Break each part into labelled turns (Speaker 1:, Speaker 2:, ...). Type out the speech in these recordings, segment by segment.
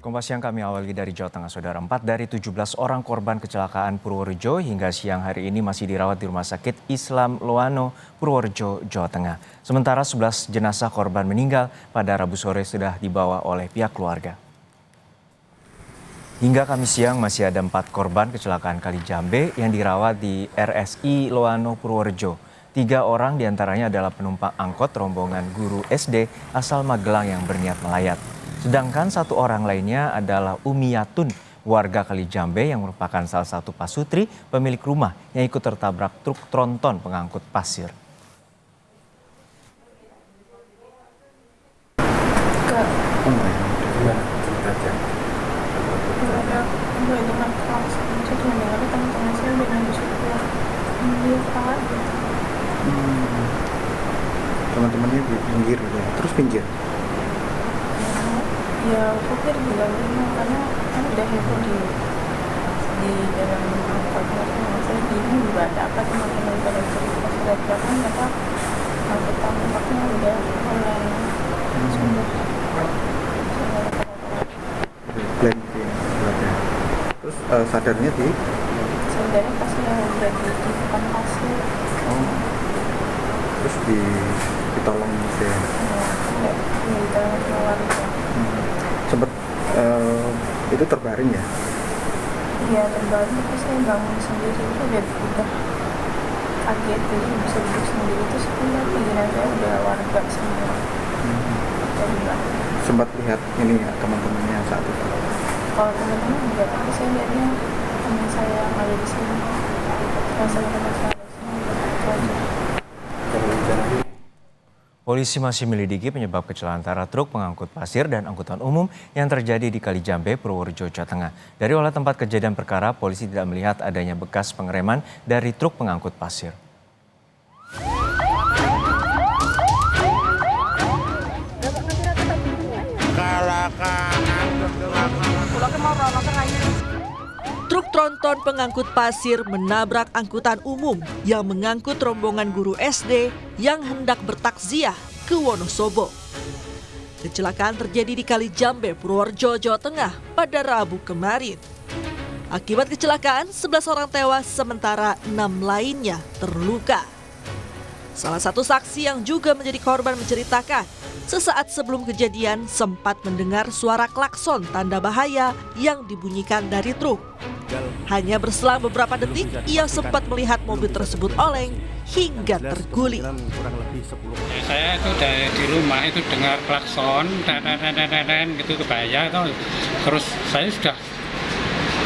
Speaker 1: Kompas siang kami awali dari Jawa Tengah, Saudara. 4 dari 17 orang korban kecelakaan Purworejo hingga siang hari ini masih dirawat di Rumah Sakit Islam Loano, Purworejo, Jawa Tengah. Sementara 11 jenazah korban meninggal pada Rabu sore sudah dibawa oleh pihak keluarga. Hingga Kamis siang masih ada 4 korban kecelakaan Kali Jambe yang dirawat di RSI Loano, Purworejo. 3 orang diantaranya adalah penumpang angkot rombongan guru SD asal Magelang yang berniat melayat. Sedangkan 1 orang lainnya adalah Umiyatun, warga Kali Jambe yang merupakan salah satu pasutri pemilik rumah yang ikut tertabrak truk tronton pengangkut pasir.
Speaker 2: Teman-temannya di pinggir gitu ya, terus pinggir?
Speaker 3: Ya supir juga bingung karena kan udah heboh di dalam angkotnya, saya bingung juga ada apa, teman-teman pada cerita sudah datang kata angkutan angkotnya udah mulai sudah
Speaker 2: Plan ya. Terus sadarnya di?
Speaker 3: saudara pas yang udah di depan pasir.
Speaker 2: Terus ditolong gitu ya?
Speaker 3: Ya, di dalam keluarga.
Speaker 2: Sempet itu terbaring ya?
Speaker 3: Iya terbaring, terus saya bangun sendiri itu udah kaget, jadi bisa duduk sendiri, terus lihat jenazah udah warga semua dari belakang.
Speaker 2: Sempat lihat ini ya teman-temannya saat itu?
Speaker 3: Kalau teman-teman enggak, tapi saya lihatnya teman saya yang ada di sini, teman-teman saya di sini, itu aja.
Speaker 1: Polisi masih menyelidiki penyebab kecelakaan antara truk pengangkut pasir dan angkutan umum yang terjadi di Kali Jambe, Purworejo, Jawa Tengah. Dari olah tempat kejadian perkara, polisi tidak melihat adanya bekas pengereman dari truk pengangkut pasir.
Speaker 4: Truk tronton pengangkut pasir menabrak angkutan umum yang mengangkut rombongan guru SD yang hendak bertakziah ke Wonosobo. Kecelakaan terjadi di Kali Jambe, Purworejo, Jawa Tengah pada Rabu kemarin. Akibat kecelakaan, 11 orang tewas sementara 6 lainnya terluka. Salah satu saksi yang juga menjadi korban menceritakan, sesaat sebelum kejadian sempat mendengar suara klakson tanda bahaya yang dibunyikan dari truk. Hanya berselang beberapa detik, ia sempat melihat mobil tersebut oleng hingga terguling.
Speaker 5: Saya itu di rumah itu dengar klakson, gitu kebaya itu. Terus saya sudah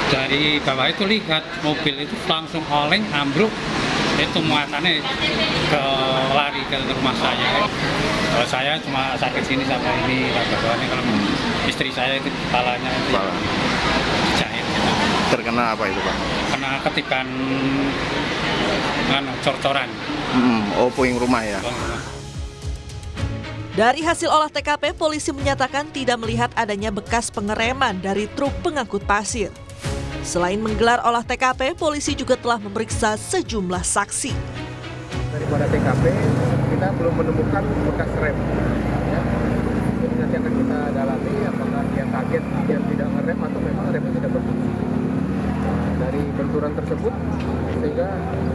Speaker 5: dari bawah itu lihat mobil itu langsung oleng, ambruk. Itu muatannya lari ke rumah saya. Kalau saya cuma sakit sini sampai ini, bawahnya kalau istri saya itu kepalanya itu dijahit. Gitu.
Speaker 2: Terkena apa itu Pak?
Speaker 5: Kena ketiban cor-coran.
Speaker 2: Puing rumah ya?
Speaker 4: Dari hasil olah TKP, polisi menyatakan tidak melihat adanya bekas pengereman dari truk pengangkut pasir. Selain menggelar olah TKP, polisi juga telah memeriksa sejumlah saksi.
Speaker 6: Daripada TKP, kita belum menemukan bekas rem. Ya. Jadi nanti akan kita dalami apakah dia kaget, dia tidak ngerem atau memang remnya tidak berfungsi. Dari benturan tersebut, sehingga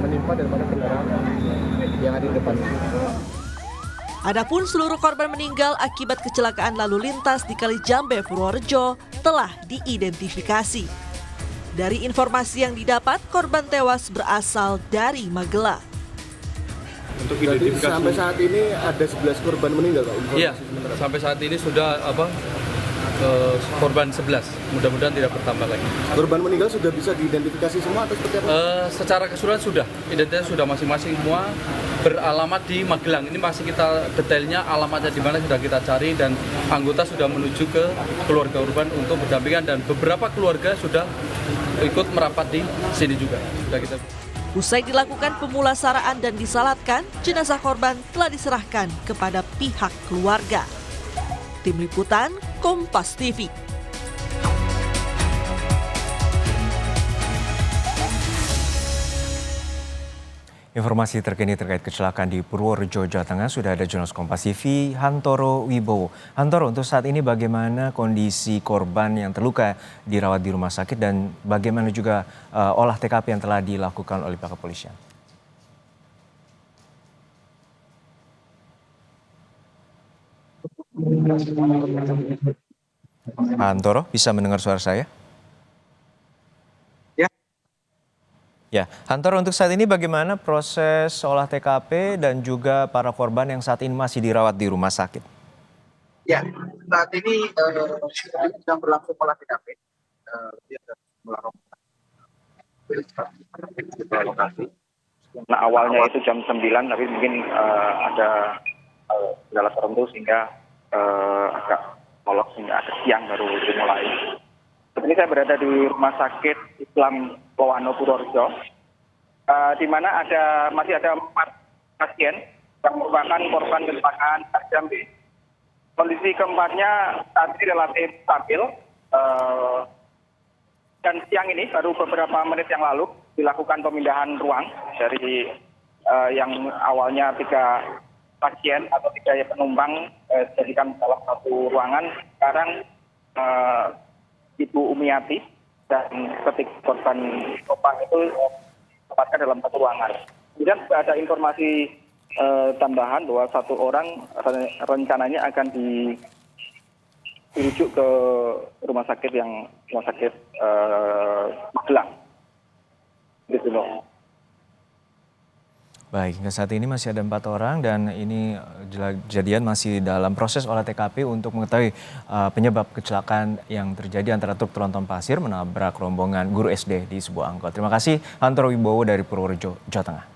Speaker 6: menimpa daripada kendaraan yang ada di depan.
Speaker 4: Adapun seluruh korban meninggal akibat kecelakaan lalu lintas di Kali Jambe, Purworejo telah diidentifikasi. Dari informasi yang didapat, korban tewas berasal dari Magelang.
Speaker 7: Untuk
Speaker 6: Jadi
Speaker 7: identifikasi
Speaker 6: sampai saat ini ada 11 korban meninggal Pak?
Speaker 7: Iya, sampai saat ini sudah korban 11. Mudah-mudahan tidak bertambah lagi.
Speaker 6: Korban meninggal sudah bisa diidentifikasi semua atau seperti apa?
Speaker 7: Secara keseluruhan sudah, identitas sudah masing-masing semua beralamat di Magelang. Ini masih kita detailnya alamatnya di mana sudah kita cari dan anggota sudah menuju ke keluarga korban untuk berdampingan dan beberapa keluarga sudah ikut merapat di sini juga. Sudah kita.
Speaker 4: Usai dilakukan pemulasaraan dan disalatkan, jenazah korban telah diserahkan kepada pihak keluarga. Tim Liputan, Kompas TV.
Speaker 1: Informasi terkini terkait kecelakaan di Purworejo, Jawa Tengah sudah ada jurnalis Kompas TV Hantoro Wibowo. Hantoro, untuk saat ini bagaimana kondisi korban yang terluka dirawat di rumah sakit dan bagaimana juga olah TKP yang telah dilakukan oleh pihak kepolisian? Hantoro, bisa mendengar suara saya? Ya, Hantoro, untuk saat ini bagaimana proses olah TKP dan juga para korban yang saat ini masih dirawat di rumah sakit?
Speaker 2: Ya, saat ini sedang berlangsung olah TKP. Dia sedang lokasi. Nah, awalnya itu jam 9, tapi mungkin ada kendala tertentu sehingga agak molor sehingga agak siang baru dimulai. Saat ini saya berada di Rumah Sakit Islam Lowano Purworejo, di mana masih ada 4 pasien yang merupakan korban kecelakaan Jambi. Kondisi keempatnya saat ini relatif stabil, dan siang ini baru beberapa menit yang lalu dilakukan pemindahan ruang dari yang awalnya 3 pasien atau 3 penumpang dijadikan dalam satu ruangan. Sekarang Ibu Umiati dan ketiga korban penumpang itu ditempatkan dalam satu ruangan. Kemudian ada informasi tambahan bahwa 1 orang rencananya akan dirujuk ke rumah sakit Magelang. Gitu loh.
Speaker 1: Baik, hingga saat ini masih ada 4 orang dan ini kejadian masih dalam proses olah TKP untuk mengetahui penyebab kecelakaan yang terjadi antara truk tronton pasir menabrak rombongan guru SD di sebuah angkot. Terima kasih Hantoro Wibowo dari Purworejo, Jawa Tengah.